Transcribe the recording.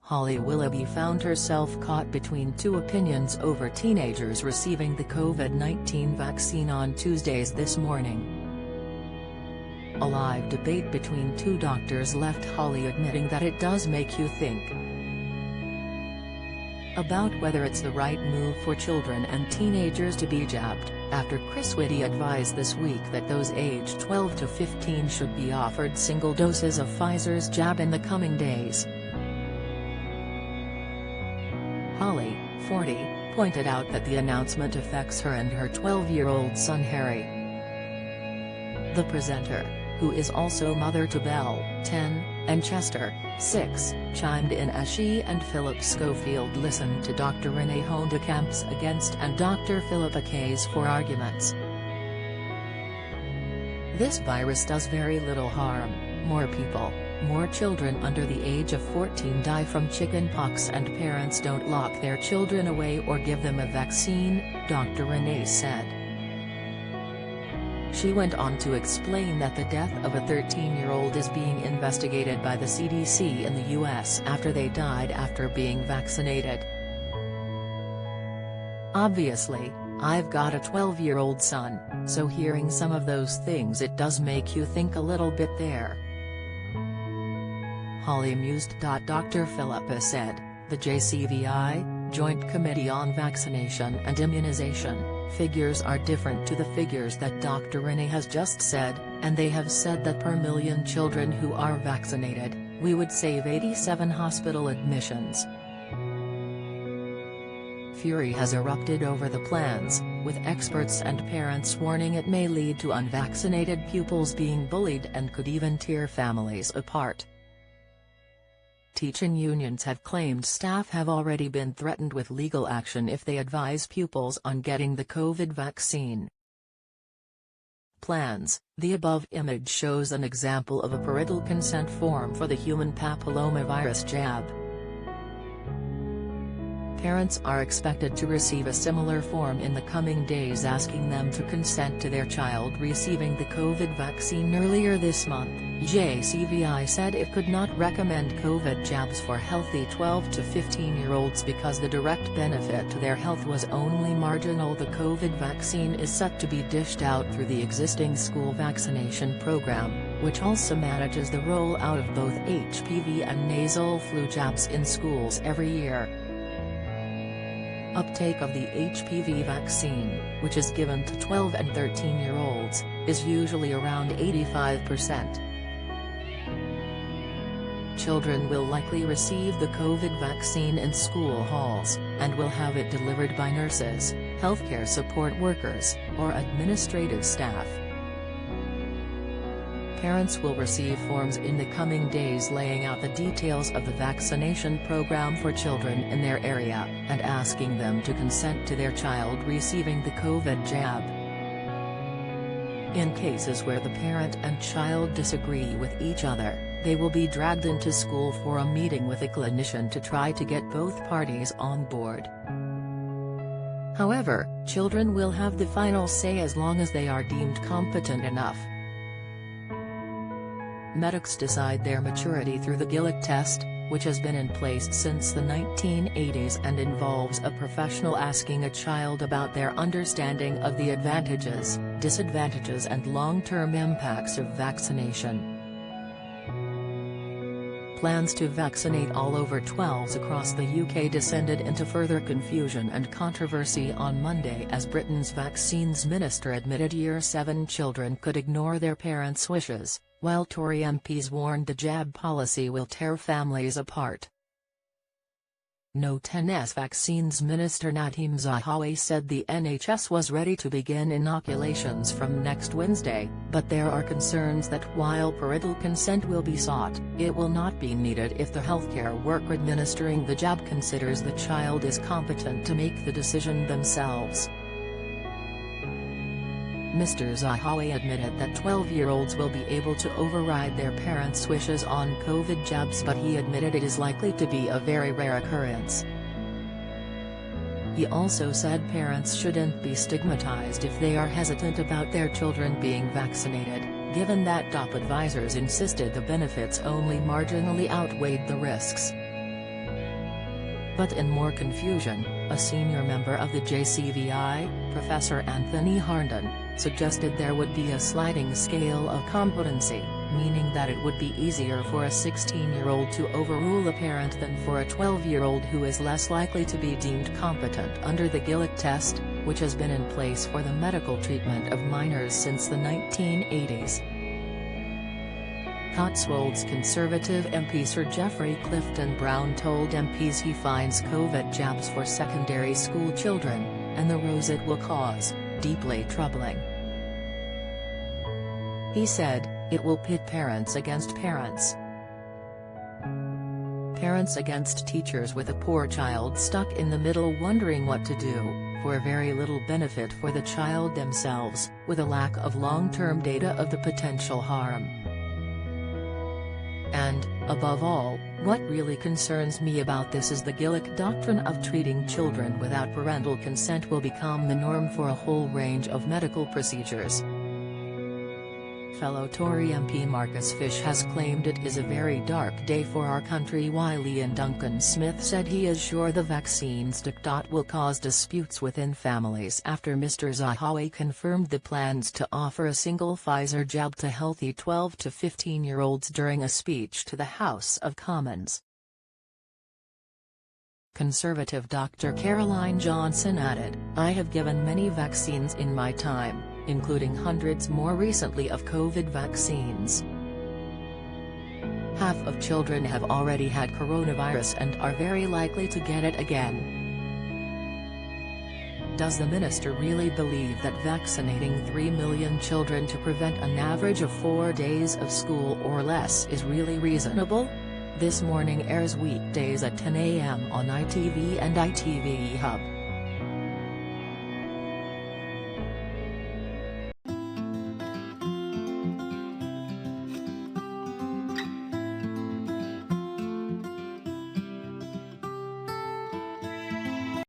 Holly Willoughby found herself caught between two opinions over teenagers receiving the COVID-19 vaccine on Tuesdays this morning. A live debate between two doctors left Holly admitting that it does make you think about whether it's the right move for children and teenagers to be jabbed, after Chris Whitty advised this week that those aged 12 to 15 should be offered single doses of Pfizer's jab in the coming days. Holly, 40, pointed out that the announcement affects her and her 12-year-old son Harry. The presenter, who is also mother to Belle, 10, and Chester, 6, chimed in as she and Philip Schofield listened to Dr. Renee Hondecamp's against and Dr. Philippa Kay's for arguments. This virus does very little harm. More children under the age of 14 die from chickenpox, and parents don't lock their children away or give them a vaccine, Dr. Renee said. She went on to explain that the death of a 13-year-old is being investigated by the CDC in the U.S. after they died after being vaccinated. Obviously, I've got a 12-year-old son, so hearing some of those things, it does make you think a little bit there. Holly mused. Dr. Philippa said, the JCVI, Joint Committee on Vaccination and Immunization, figures are different to the figures that Dr. Renee has just said, and they have said that per million children who are vaccinated, we would save 87 hospital admissions. Fury has erupted over the plans, with experts and parents warning it may lead to unvaccinated pupils being bullied and could even tear families apart. Teaching unions have claimed staff have already been threatened with legal action if they advise pupils on getting the COVID vaccine. Plans. The above image shows an example of a parental consent form for the human papillomavirus jab. Parents are expected to receive a similar form in the coming days asking them to consent to their child receiving the COVID vaccine. Earlier this month, JCVI said it could not recommend COVID jabs for healthy 12 to 15-year-olds because the direct benefit to their health was only marginal. The COVID vaccine is set to be dished out through the existing school vaccination program, which also manages the rollout of both HPV and nasal flu jabs in schools every year. Uptake of the HPV vaccine, which is given to 12 and 13-year-olds, is usually around 85%. Children will likely receive the COVID vaccine in school halls, and will have it delivered by nurses, healthcare support workers, or administrative staff. Parents will receive forms in the coming days laying out the details of the vaccination program for children in their area, and asking them to consent to their child receiving the COVID jab. In cases where the parent and child disagree with each other, they will be dragged into school for a meeting with a clinician to try to get both parties on board. However, children will have the final say as long as they are deemed competent enough. Medics decide their maturity through the Gillick test, which has been in place since the 1980s and involves a professional asking a child about their understanding of the advantages, disadvantages and long-term impacts of vaccination. Plans to vaccinate all over 12s across the UK descended into further confusion and controversy on Monday as Britain's vaccines minister admitted Year 7 children could ignore their parents' wishes, while Tory MPs warned the jab policy will tear families apart. No 10s Vaccines Minister Nadhim Zahawi said the NHS was ready to begin inoculations from next Wednesday, but there are concerns that while parental consent will be sought, it will not be needed if the healthcare worker administering the jab considers the child is competent to make the decision themselves. Mr. Zahawi admitted that 12-year-olds will be able to override their parents' wishes on COVID jabs, but he admitted it is likely to be a very rare occurrence. He also said parents shouldn't be stigmatized if they are hesitant about their children being vaccinated, given that top advisors insisted the benefits only marginally outweighed the risks. But in more confusion, a senior member of the JCVI, Professor Anthony Harnden, suggested there would be a sliding scale of competency, meaning that it would be easier for a 16-year-old to overrule a parent than for a 12-year-old who is less likely to be deemed competent under the Gillick test, which has been in place for the medical treatment of minors since the 1980s. Cotswolds Conservative MP Sir Geoffrey Clifton Brown told MPs he finds COVID jabs for secondary school children, and the rows it will cause, deeply troubling. He said, it will pit parents against parents. Parents against teachers, with a poor child stuck in the middle wondering what to do, for very little benefit for the child themselves, with a lack of long-term data of the potential harm. And, above all, what really concerns me about this is the Gillick doctrine of treating children without parental consent will become the norm for a whole range of medical procedures. Fellow Tory MP Marcus Fish has claimed it is a very dark day for our country, while Ian Duncan Smith said he is sure the vaccines diktat will cause disputes within families after Mr Zahawi confirmed the plans to offer a single Pfizer jab to healthy 12 to 15-year-olds during a speech to the House of Commons. Conservative Dr. Caroline Johnson added, I have given many vaccines in my time, including hundreds more recently of COVID vaccines. Half of children have already had coronavirus and are very likely to get it again. Does the minister really believe that vaccinating 3 million children to prevent an average of 4 days of school or less is really reasonable? This Morning airs weekdays at 10 a.m. on ITV and ITV Hub.